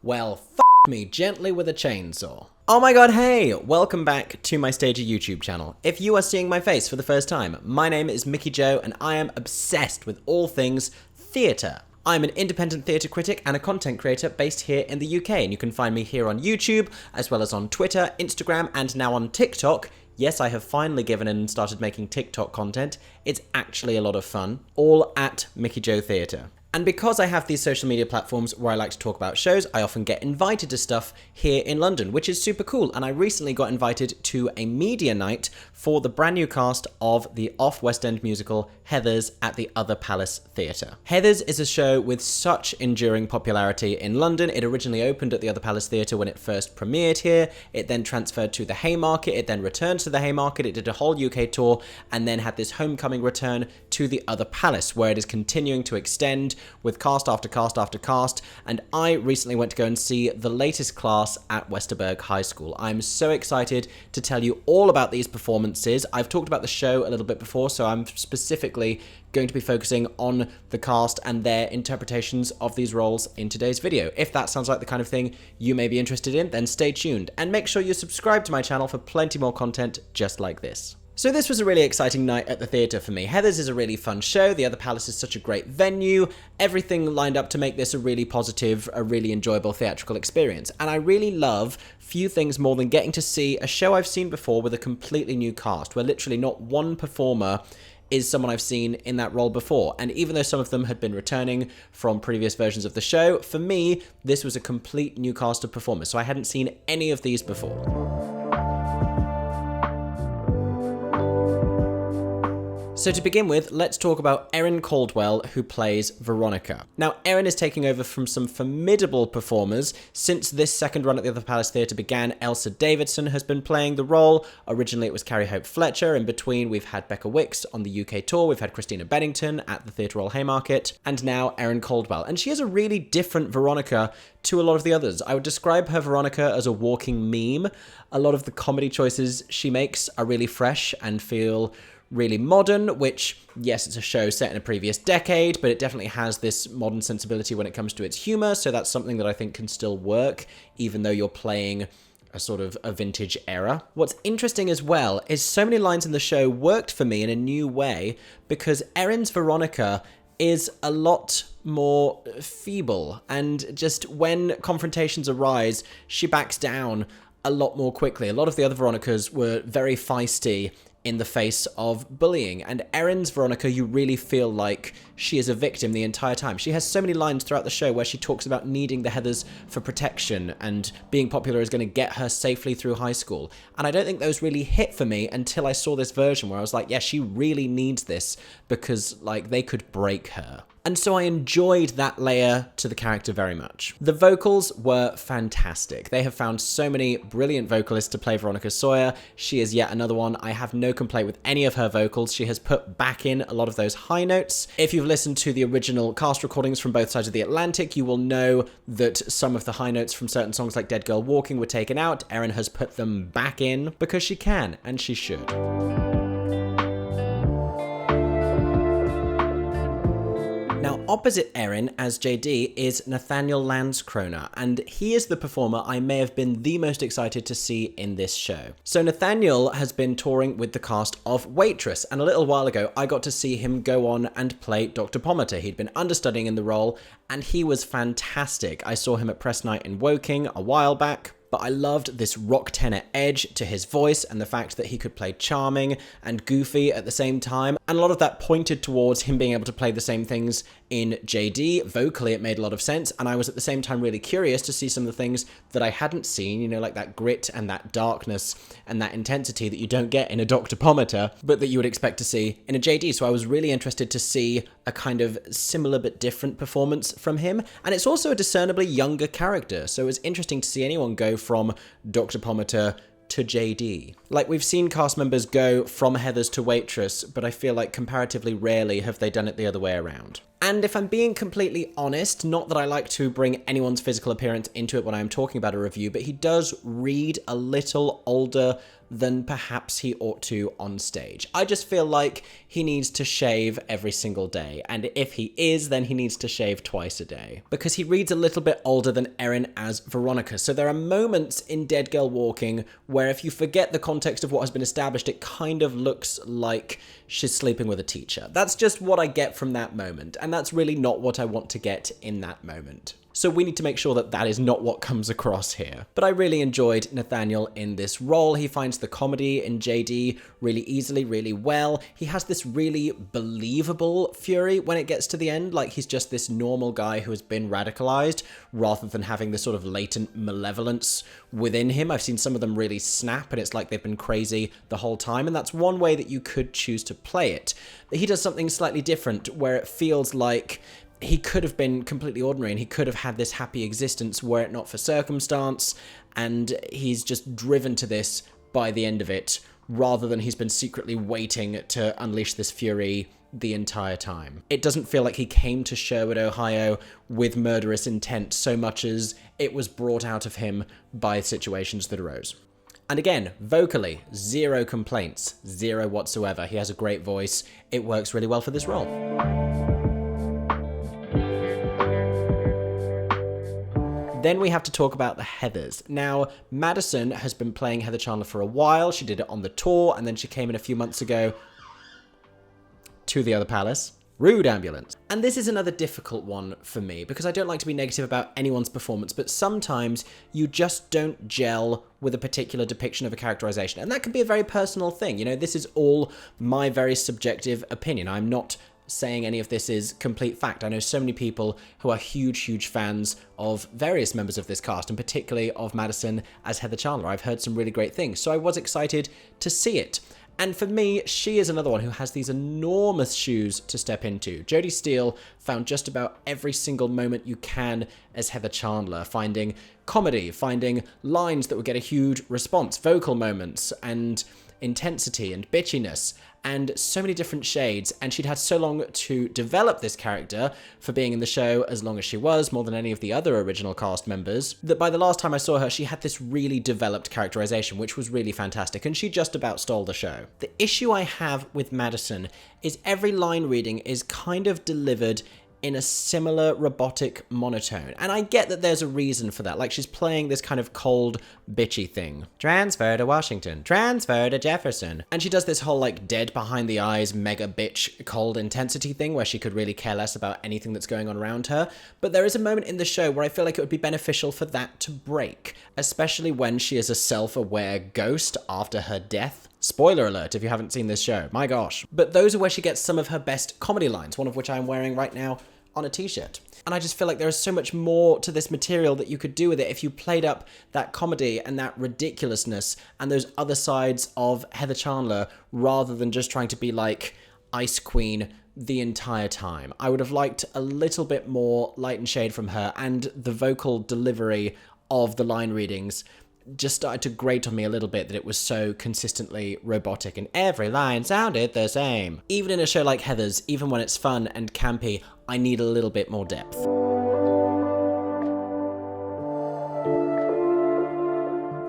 Well, me gently with a chainsaw. Oh my god, hey! Welcome back to my Stager YouTube channel. If you are seeing my face for the first time, my name is Mickey Joe and I am obsessed with all things theatre. I'm an independent theatre critic and a content creator based here in the UK, and you can find me here on YouTube, as well as on Twitter, Instagram, and now on TikTok. Yes, I have finally given in and started making TikTok content. It's actually a lot of fun. All at Mickey Joe Theatre. And because I have these social media platforms where I like to talk about shows, I often get invited to stuff here in London, which is super cool. And I recently got invited to a media night for the brand new cast of the off-West End musical Heathers at the Other Palace Theatre. Heathers is a show with such enduring popularity in London. It originally opened at the Other Palace Theatre when it first premiered here. It then transferred to the Haymarket. It then returned to the Haymarket. It did a whole UK tour and then had this homecoming return to the Other Palace, where it is continuing to extend with cast after cast after cast, and I recently went to go and see the latest class at Westerburg High School. I'm so excited to tell you all about these performances. I've talked about the show a little bit before, so I'm specifically going to be focusing on the cast and their interpretations of these roles in today's video. If that sounds like the kind of thing you may be interested in, then stay tuned, and make sure you subscribe to my channel for plenty more content just like this. So this was a really exciting night at the theatre for me. Heathers is a really fun show, the Other Palace is such a great venue, everything lined up to make this a really positive, a really enjoyable theatrical experience. And I really love few things more than getting to see a show I've seen before with a completely new cast, where literally not one performer is someone I've seen in that role before. And even though some of them had been returning from previous versions of the show, for me, this was a complete new cast of performers, so I hadn't seen any of these before. So to begin with, let's talk about Erin Caldwell, who plays Veronica. Now, Erin is taking over from some formidable performers. Since this second run at the Other Palace Theatre began, Elsa Davidson has been playing the role. Originally, it was Carrie Hope Fletcher. In between, we've had Becca Wicks on the UK tour. We've had Christina Bennington at the Theatre Royal Haymarket. And now Erin Caldwell. And she is a really different Veronica to a lot of the others. I would describe her Veronica as a walking meme. A lot of the comedy choices she makes are really fresh and feel really modern, which, yes, it's a show set in a previous decade, but it definitely has this modern sensibility when it comes to its humor, so that's something that I think can still work, even though you're playing a sort of a vintage era. What's interesting as well is so many lines in the show worked for me in a new way, because Erin's Veronica is a lot more feeble, and just when confrontations arise, she backs down a lot more quickly. A lot of the other Veronicas were very feisty in the face of bullying, and Erin's Veronica, you really feel like she is a victim the entire time. She has so many lines throughout the show where she talks about needing the Heathers for protection, and being popular is going to get her safely through high school. And I don't think those really hit for me until I saw this version where I was like, yeah, she really needs this, because like they could break her. And so I enjoyed that layer to the character very much. The vocals were fantastic. They have found so many brilliant vocalists to play Veronica Sawyer. She is yet another one. I have no complaint with any of her vocals. She has put back in a lot of those high notes. If you've listened to the original cast recordings from both sides of the Atlantic, you will know that some of the high notes from certain songs like Dead Girl Walking were taken out. Erin has put them back in because she can, and she should. Now, opposite Erin as JD is Nathanael Landskroner, and he is the performer I may have been the most excited to see in this show. So Nathanael has been touring with the cast of Waitress, and a little while ago I got to see him go on and play Dr. Pomatter. He'd been understudying in the role, and he was fantastic. I saw him at press night in Woking a while back. But I loved this rock tenor edge to his voice and the fact that he could play charming and goofy at the same time. And a lot of that pointed towards him being able to play the same things in JD. Vocally, it made a lot of sense. And I was at the same time really curious to see some of the things that I hadn't seen, you know, like that grit and that darkness and that intensity that you don't get in a Dr. Pomatter, but that you would expect to see in a JD. So I was really interested to see a kind of similar but different performance from him. And it's also a discernibly younger character. So it was interesting to see anyone go from Dr. Pomatter to JD. Like, we've seen cast members go from Heathers to Waitress, but I feel like comparatively rarely have they done it the other way around. And if I'm being completely honest, not that I like to bring anyone's physical appearance into it when I'm talking about a review, but he does read a little older than perhaps he ought to on stage. I just feel like he needs to shave every single day, and if he is, then he needs to shave twice a day, because he reads a little bit older than Erin as Veronica. So there are moments in Dead Girl Walking where if you forget the context of what has been established, it kind of looks like she's sleeping with a teacher. That's just what I get from that moment, and that's really not what I want to get in that moment. So we need to make sure that that is not what comes across here. But I really enjoyed Nathanael in this role. He finds the comedy in JD really easily, really well. He has this really believable fury when it gets to the end, like he's just this normal guy who has been radicalized, rather than having this sort of latent malevolence within him. I've seen some of them really snap, and it's like they've been crazy the whole time, and that's one way that you could choose to play it. But he does something slightly different, where it feels like he could have been completely ordinary and he could have had this happy existence were it not for circumstance, and he's just driven to this by the end of it, rather than he's been secretly waiting to unleash this fury the entire time. It doesn't feel like he came to Sherwood, Ohio with murderous intent so much as it was brought out of him by situations that arose. And again, vocally, zero complaints, zero whatsoever. He has a great voice. It works really well for this role. Then we have to talk about the Heathers. Now, Maddison has been playing Heather Chandler for a while. She did it on the tour, and then she came in a few months ago to the other palace. Rude ambulance. And this is another difficult one for me, because I don't like to be negative about anyone's performance, but sometimes you just don't gel with a particular depiction of a characterization. And that can be a very personal thing. You know, this is all my very subjective opinion. I'm not saying any of this is complete fact. I know so many people who are huge fans of various members of this cast, and particularly of Maddison as Heather Chandler. I've heard some really great things, so I was excited to see it. And for me, she is another one who has these enormous shoes to step into. Jodie Steele found just about every single moment you can as Heather Chandler, finding comedy, finding lines that would get a huge response, vocal moments, and intensity and bitchiness, and so many different shades. And she'd had so long to develop this character for being in the show as long as she was, more than any of the other original cast members, that by the last time I saw her, she had this really developed characterization, which was really fantastic, and she just about stole the show. The issue I have with Maddison is every line reading is kind of delivered in a similar robotic monotone. And I get that there's a reason for that. Like, she's playing this kind of cold, bitchy thing. Transfer to Washington. Transfer to Jefferson. And she does this whole, like, dead behind the eyes, mega bitch, cold intensity thing where she could really care less about anything that's going on around her. But there is a moment in the show where I feel like it would be beneficial for that to break, especially when she is a self-aware ghost after her death. Spoiler alert if you haven't seen this show, my gosh. But those are where she gets some of her best comedy lines, one of which I'm wearing right now on a t-shirt. And I just feel like there is so much more to this material that you could do with it if you played up that comedy and that ridiculousness and those other sides of Heather Chandler, rather than just trying to be like Ice Queen the entire time. I would have liked a little bit more light and shade from her, and the vocal delivery of the line readings just started to grate on me a little bit, that it was so consistently robotic and every line sounded the same. Even in a show like Heather's, even when it's fun and campy, I need a little bit more depth.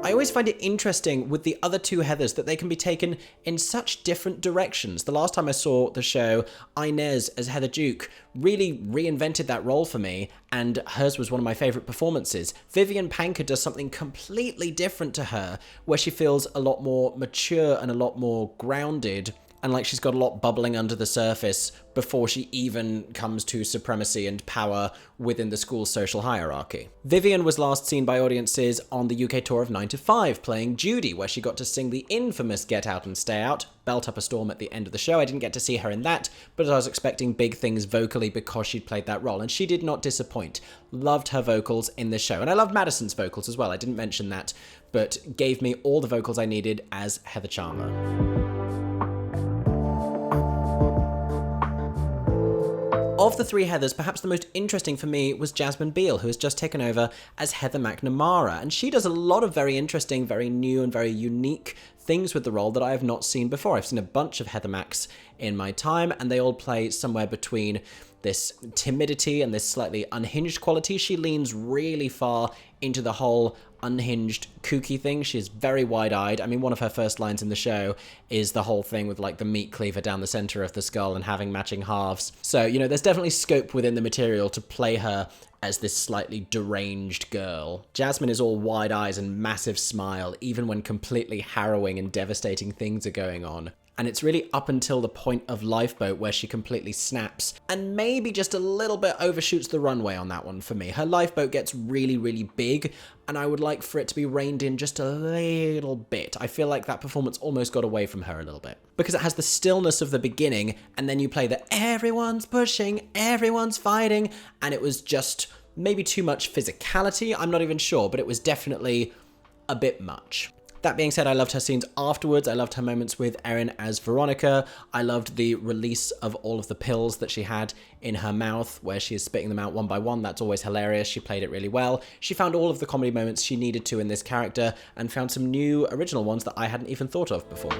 I always find it interesting with the other two Heathers that they can be taken in such different directions. The last time I saw the show, Inez as Heather Duke really reinvented that role for me, and hers was one of my favourite performances. Vivian Panka does something completely different to her, where she feels a lot more mature and a lot more grounded, and like she's got a lot bubbling under the surface before she even comes to supremacy and power within the school's social hierarchy. Vivian was last seen by audiences on the UK tour of 9 to 5, playing Judy, where she got to sing the infamous Get Out and Stay Out, belt up a storm at the end of the show. I didn't get to see her in that, but I was expecting big things vocally because she'd played that role, and she did not disappoint. Loved her vocals in this show, and I loved Maddison's vocals as well. I didn't mention that, but gave me all the vocals I needed as Heather Chandler. Of the three Heathers, perhaps the most interesting for me was Jasmine Beel, who has just taken over as Heather McNamara, and she does a lot of very interesting, very new and very unique things with the role that I have not seen before. I've seen a bunch of Heather Macs in my time, and they all play somewhere between this timidity and this slightly unhinged quality. She leans really far into the whole unhinged, kooky thing. She's very wide-eyed. I mean, one of her first lines in the show is the whole thing with, like, the meat cleaver down the center of the skull and having matching halves. So, you know, there's definitely scope within the material to play her as this slightly deranged girl. Jasmine is all wide eyes and massive smile, even when completely harrowing and devastating things are going on. And it's really up until the point of Lifeboat where she completely snaps and maybe just a little bit overshoots the runway on that one for me. Her lifeboat gets really, really big, and I would like for it to be reined in just a little bit. I feel like that performance almost got away from her a little bit. Because it has the stillness of the beginning, and then you play the everyone's pushing, everyone's fighting, and it was just maybe too much physicality. I'm not even sure, but it was definitely a bit much. That being said, I loved her scenes afterwards. I loved her moments with Erin as Veronica. I loved the release of all of the pills that she had in her mouth, where she is spitting them out one by one. That's always hilarious. She played it really well. She found all of the comedy moments she needed to in this character and found some new original ones that I hadn't even thought of before.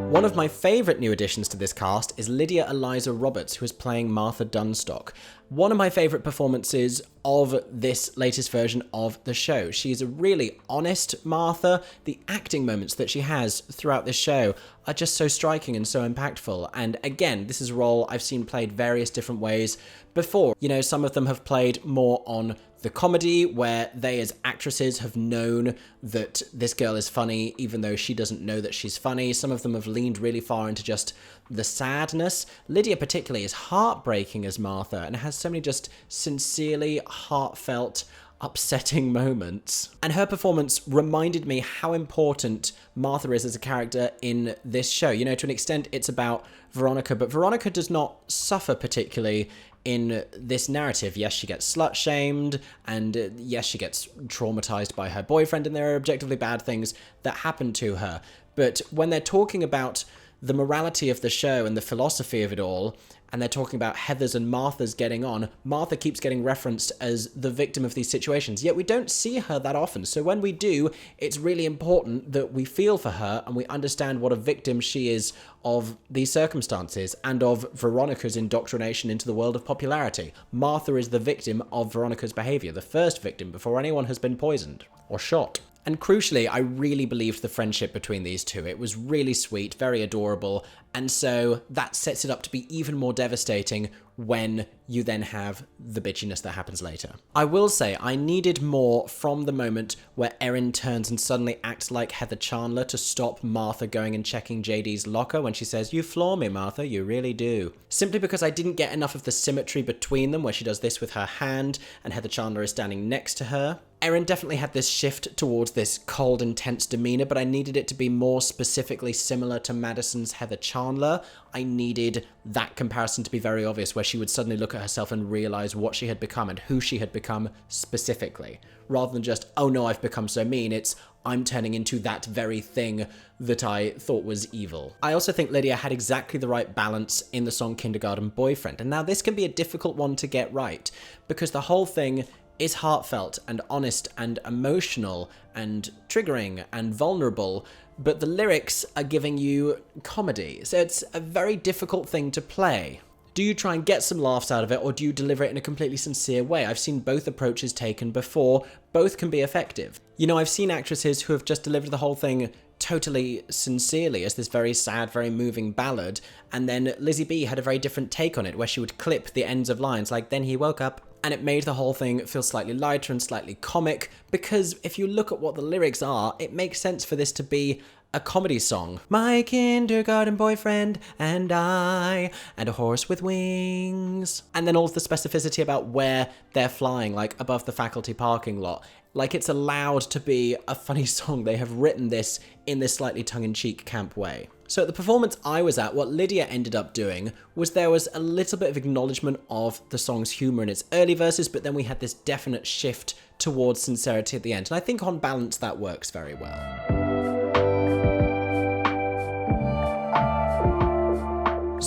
One of my favourite new additions to this cast is Lydia Eliza Roberts, who is playing Martha Dunstock. One of my favourite performances of this latest version of the show. She's a really honest Martha. The acting moments that she has throughout this show are just so striking and so impactful. And again, this is a role I've seen played various different ways before. You know, some of them have played more on the comedy, where they as actresses have known that this girl is funny even though she doesn't know that she's funny. Some of them have leaned really far into just the sadness. Lydia particularly is heartbreaking as Martha and has so many just sincerely heartfelt, upsetting moments. And her performance reminded me how important Martha is as a character in this show. You know, to an extent it's about Veronica, but Veronica does not suffer particularly in this narrative. Yes, she gets slut-shamed, and yes, she gets traumatized by her boyfriend, and there are objectively bad things that happen to her. But when they're talking about the morality of the show and the philosophy of it all, and they're talking about Heather's and Martha's getting on, Martha keeps getting referenced as the victim of these situations, yet we don't see her that often. So when we do, it's really important that we feel for her and we understand what a victim she is of these circumstances and of Veronica's indoctrination into the world of popularity. Martha is the victim of Veronica's behavior, the first victim before anyone has been poisoned or shot. And crucially, I really believed the friendship between these two. It was really sweet, very adorable, and so that sets it up to be even more devastating when you then have the bitchiness that happens later. I will say I needed more from the moment where Erin turns and suddenly acts like Heather Chandler to stop Martha going and checking JD's locker when she says, "You floor me, Martha, you really do." Simply because I didn't get enough of the symmetry between them, where she does this with her hand and Heather Chandler is standing next to her. Erin definitely had this shift towards this cold, intense demeanour, but I needed it to be more specifically similar to Maddison's Heather Chandler. I needed that comparison to be very obvious, where she would suddenly look at herself and realise what she had become and who she had become specifically. Rather than just, oh no, I've become so mean, it's, I'm turning into that very thing that I thought was evil. I also think Lydia had exactly the right balance in the song Kindergarten Boyfriend. And now this can be a difficult one to get right, because the whole thing is heartfelt and honest and emotional and triggering and vulnerable, but the lyrics are giving you comedy. So it's a very difficult thing to play. Do you try and get some laughs out of it, or do you deliver it in a completely sincere way? I've seen both approaches taken before. Both can be effective. You know, I've seen actresses who have just delivered the whole thing totally sincerely as this very sad, very moving ballad, and then Lizzie B had a very different take on it, where she would clip the ends of lines like, "Then he woke up," and it made the whole thing feel slightly lighter and slightly comic, because if you look at what the lyrics are, it makes sense for this to be a comedy song. My kindergarten boyfriend and I, and a horse with wings. And then all of the specificity about where they're flying, like above the faculty parking lot. Like, it's allowed to be a funny song. They have written this in this slightly tongue-in-cheek camp way. So at the performance I was at, what Lydia ended up doing was there was a little bit of acknowledgement of the song's humour in its early verses, but then we had this definite shift towards sincerity at the end. And I think on balance that works very well.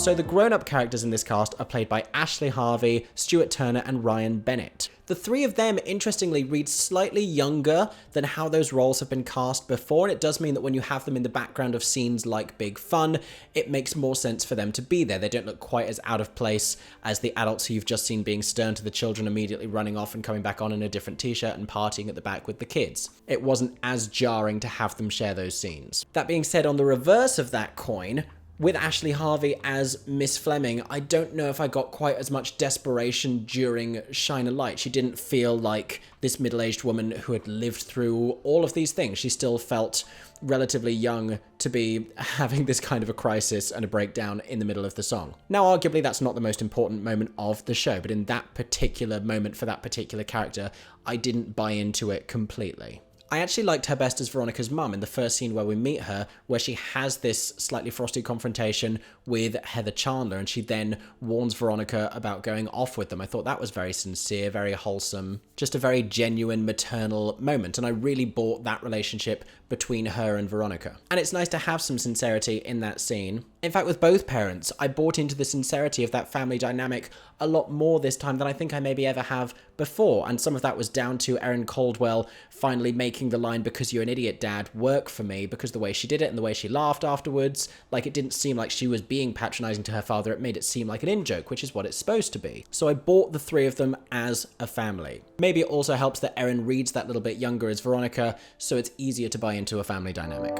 So the grown-up characters in this cast are played by Ashley Harvey, Stuart Turner, and Ryan Bennett. The three of them, interestingly, read slightly younger than how those roles have been cast before, and it does mean that when you have them in the background of scenes like Big Fun, it makes more sense for them to be there. They don't look quite as out of place as the adults who you've just seen being stern to the children, immediately running off and coming back on in a different t-shirt and partying at the back with the kids. It wasn't as jarring to have them share those scenes. That being said, on the reverse of that coin, with Ashley Harvey as Miss Fleming, I don't know if I got quite as much desperation during Shine a Light. She didn't feel like this middle-aged woman who had lived through all of these things. She still felt relatively young to be having this kind of a crisis and a breakdown in the middle of the song. Now, arguably, that's not the most important moment of the show, but in that particular moment for that particular character, I didn't buy into it completely. I actually liked her best as Veronica's mum in the first scene where we meet her, where she has this slightly frosty confrontation with Heather Chandler, and she then warns Veronica about going off with them. I thought that was very sincere, very wholesome, just a very genuine maternal moment, and I really bought that relationship between her and Veronica. And it's nice to have some sincerity in that scene. In fact, with both parents, I bought into the sincerity of that family dynamic a lot more this time than I think I maybe ever have before, and some of that was down to Erin Caldwell finally making the line "because you're an idiot, Dad" work for me, because the way she did it and the way she laughed afterwards, like it didn't seem like she was being patronising to her father, it made it seem like an in-joke, which is what it's supposed to be. So I bought the three of them as a family. Maybe it also helps that Erin reads that little bit younger as Veronica, so it's easier to buy into a family dynamic.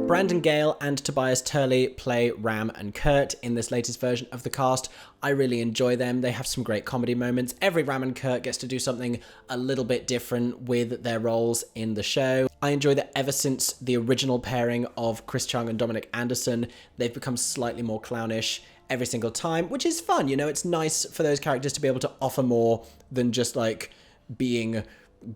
Brandon Gale and Tobias Turley play Ram and Kurt in this latest version of the cast. I really enjoy them. They have some great comedy moments. Every Ram and Kurt gets to do something a little bit different with their roles in the show. I enjoy that ever since the original pairing of Chris Chung and Dominic Anderson, they've become slightly more clownish every single time, which is fun. You know, it's nice for those characters to be able to offer more than just like being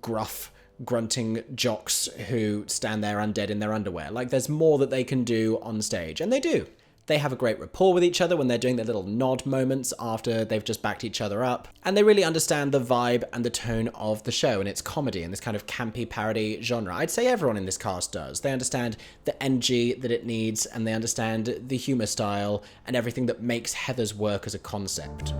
gruff, grunting jocks who stand there undead in their underwear. Like, there's more that they can do on stage, and they do. They have a great rapport with each other when they're doing their little nod moments after they've just backed each other up, and they really understand the vibe and the tone of the show and its comedy and this kind of campy parody genre. I'd say everyone in this cast does. They understand the energy that it needs, and they understand the humor style and everything that makes Heather's work as a concept.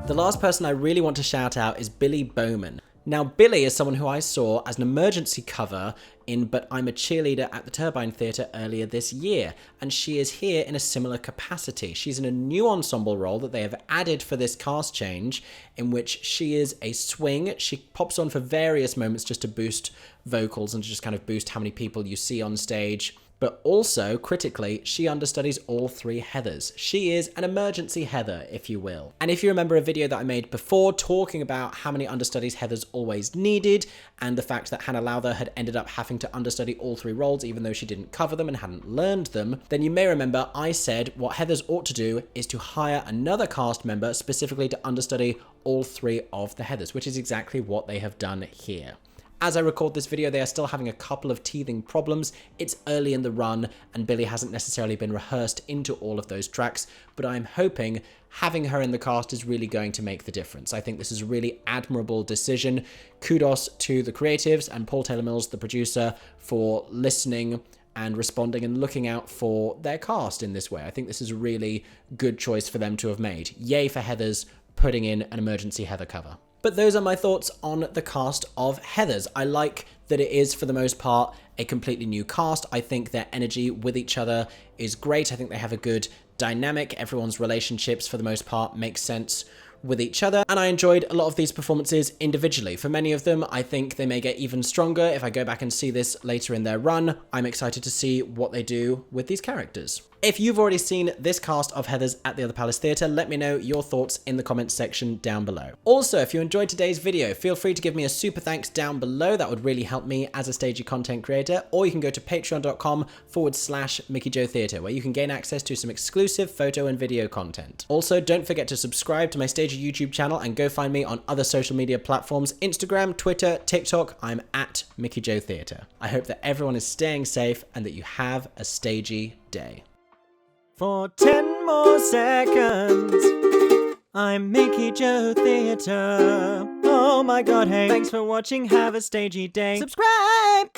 The last person I really want to shout out is Billy Bowman. Now, Billy is someone who I saw as an emergency cover in But I'm a Cheerleader at the Turbine Theatre earlier this year, and she is here in a similar capacity. She's in a new ensemble role that they have added for this cast change, in which she is a swing. She pops on for various moments just to boost vocals and to just kind of boost how many people you see on stage. But also, critically, she understudies all three Heathers. She is an emergency Heather, if you will. And if you remember a video that I made before talking about how many understudies Heathers always needed, and the fact that Hannah Lowther had ended up having to understudy all three roles even though she didn't cover them and hadn't learned them, then you may remember I said what Heathers ought to do is to hire another cast member specifically to understudy all three of the Heathers, which is exactly what they have done here. As I record this video, they are still having a couple of teething problems. It's early in the run, and Billy hasn't necessarily been rehearsed into all of those tracks, but I'm hoping having her in the cast is really going to make the difference. I think this is a really admirable decision. Kudos to the creatives and Paul Taylor Mills, the producer, for listening and responding and looking out for their cast in this way. I think this is a really good choice for them to have made. Yay for Heathers putting in an emergency Heather cover. But those are my thoughts on the cast of Heathers. I like that it is, for the most part, a completely new cast. I think their energy with each other is great. I think they have a good dynamic. Everyone's relationships, for the most part, make sense with each other. And I enjoyed a lot of these performances individually. For many of them, I think they may get even stronger if I go back and see this later in their run. I'm excited to see what they do with these characters. If you've already seen this cast of Heathers at the Other Palace Theatre, let me know your thoughts in the comments section down below. Also, if you enjoyed today's video, feel free to give me a super thanks down below. That would really help me as a stagey content creator. Or you can go to patreon.com/MickeyJoeTheatre, where you can gain access to some exclusive photo and video content. Also, don't forget to subscribe to my stagey YouTube channel and go find me on other social media platforms: Instagram, Twitter, TikTok. I'm at MickeyJoeTheatre. I hope that everyone is staying safe and that you have a stagey day. For 10 more seconds, I'm Mickey Joe Theatre. Oh. Oh my god, hey. Thanks for watching, have a stagey day. Subscribe!